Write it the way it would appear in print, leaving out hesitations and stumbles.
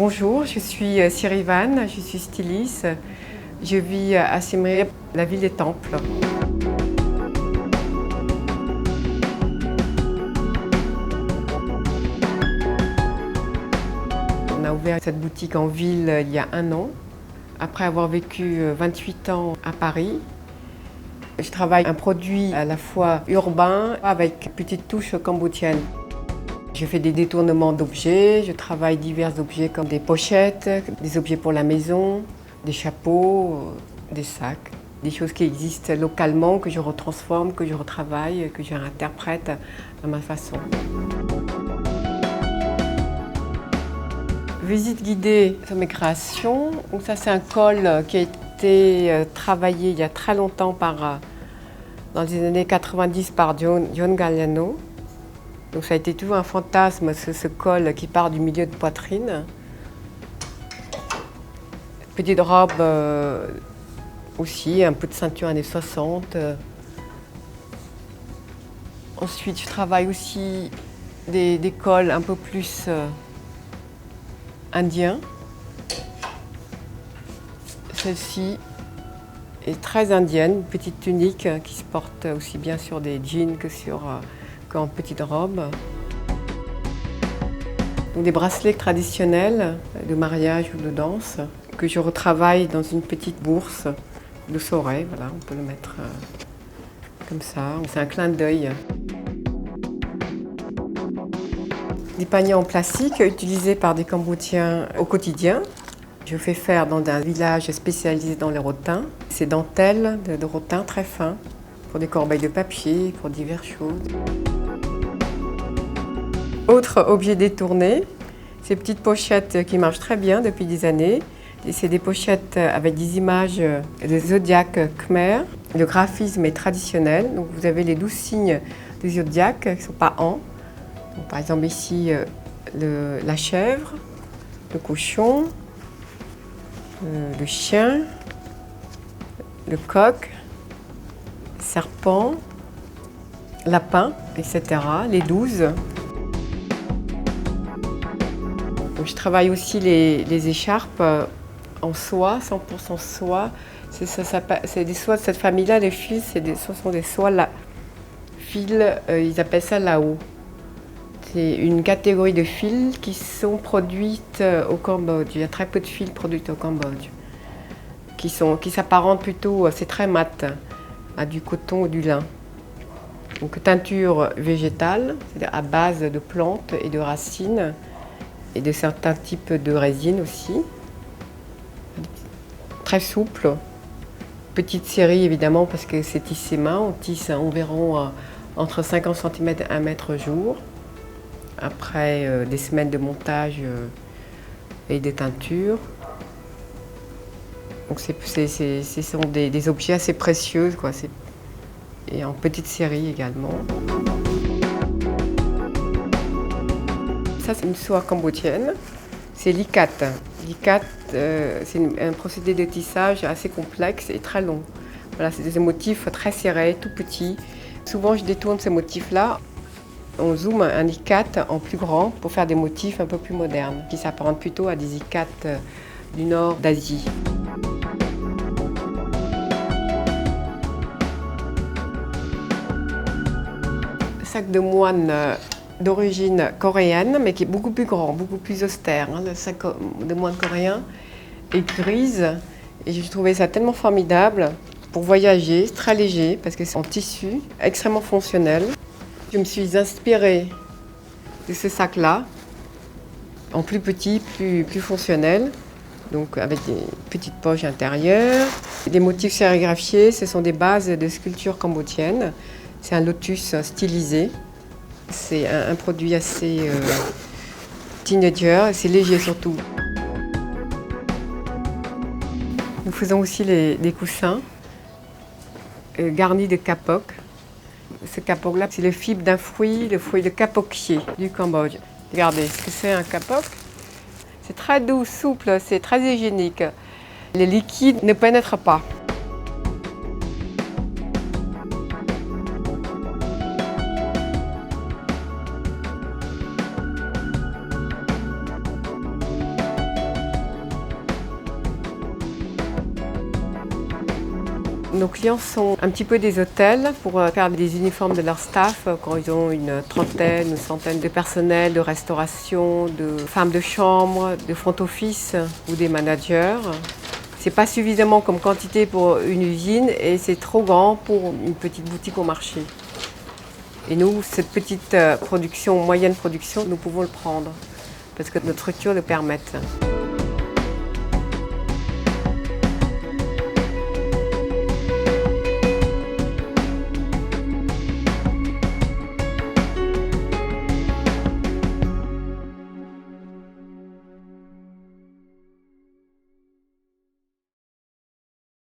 Bonjour, je suis Siri Van, je suis styliste. Je vis à Siem Reap, la ville des temples. On a ouvert cette boutique en ville il y a 1 an, après avoir vécu 28 ans à Paris. Je travaille un produit à la fois urbain avec une petite touche cambodgienne. Je fais des détournements d'objets, je travaille divers objets comme des pochettes, des objets pour la maison, des chapeaux, des sacs, des choses qui existent localement, que je retransforme, que je retravaille, que je réinterprète à ma façon. Visite guidée sur mes créations. Donc ça c'est un col qui a été travaillé il y a très longtemps dans les années 90 par John Galliano. Donc ça a été toujours un fantasme, ce col qui part du milieu de poitrine. Petite robe aussi, un peu de ceinture années 60. Ensuite, je travaille aussi des cols un peu plus indiens. Celle-ci est très indienne, une petite tunique qui se porte aussi bien sur des jeans qu'en petite robe. Donc des bracelets traditionnels de mariage ou de danse que je retravaille dans une petite bourse de soirée. Voilà, on peut le mettre comme ça. C'est un clin d'œil. Des paniers en plastique utilisés par des Cambodgiens au quotidien. Je fais faire dans un village spécialisé dans les rotins. Ces dentelles de rotin très fins pour des corbeilles de papier, pour diverses choses. Autre objet détourné, ces petites pochettes qui marchent très bien depuis des années. C'est des pochettes avec des images de zodiaque khmer. Le graphisme est traditionnel, donc vous avez les 12 signes du zodiaque qui ne sont pas en. Donc, par exemple ici, la chèvre, le cochon, le chien, le coq, le serpent, lapin, etc. Les 12. Donc, je travaille aussi les écharpes en soie, 100% soie. C'est des soies de cette famille-là, les fils, ce sont des soies fils, ils appellent ça lao. C'est une catégorie de fils qui sont produites au Cambodge. Il y a très peu de fils produits au Cambodge, qui s'apparentent plutôt, c'est très mat, à du coton ou du lin. Donc teinture végétale, c'est-à-dire à base de plantes et de racines, et de certains types de résine aussi. Très souple. Petite série évidemment parce que c'est tissé main. On tisse environ entre 50 cm et 1 mètre jour. Après des semaines de montage et de teinture. Donc ce sont des objets assez précieux, quoi. Et en petite série également. Ça, c'est une soie cambodgienne, c'est l'ikat. L'ikat, c'est un procédé de tissage assez complexe et très long. Voilà, c'est des motifs très serrés, tout petits. Souvent, je détourne ces motifs-là. On zoome un ikat en plus grand pour faire des motifs un peu plus modernes, qui s'apparentent plutôt à des ikats du nord d'Asie. Sac de moine d'origine coréenne, mais qui est beaucoup plus grand, beaucoup plus austère. Le sac de moine coréen est grise et j'ai trouvé ça tellement formidable pour voyager, très léger parce que c'est en tissu, extrêmement fonctionnel. Je me suis inspirée de ce sac-là, en plus petit, plus fonctionnel, donc avec des petites poches intérieures. Des motifs sérigraphiés, ce sont des bases de sculpture cambodgienne. C'est un lotus stylisé. C'est un produit assez teenager, c'est léger surtout. Nous faisons aussi des coussins garnis de kapok. Ce kapok-là, c'est le fibre d'un fruit, le fruit de kapokché du Cambodge. Regardez ce que c'est un kapok. C'est très doux, souple, c'est très hygiénique. Les liquides ne pénètrent pas. Nos clients sont un petit peu des hôtels pour faire des uniformes de leur staff quand ils ont une trentaine, une centaine de personnel, de restauration, de femmes de chambre, de front office ou des managers. C'est pas suffisamment comme quantité pour une usine et c'est trop grand pour une petite boutique au marché. Et nous, cette petite production, moyenne production, nous pouvons le prendre parce que notre structure le permet.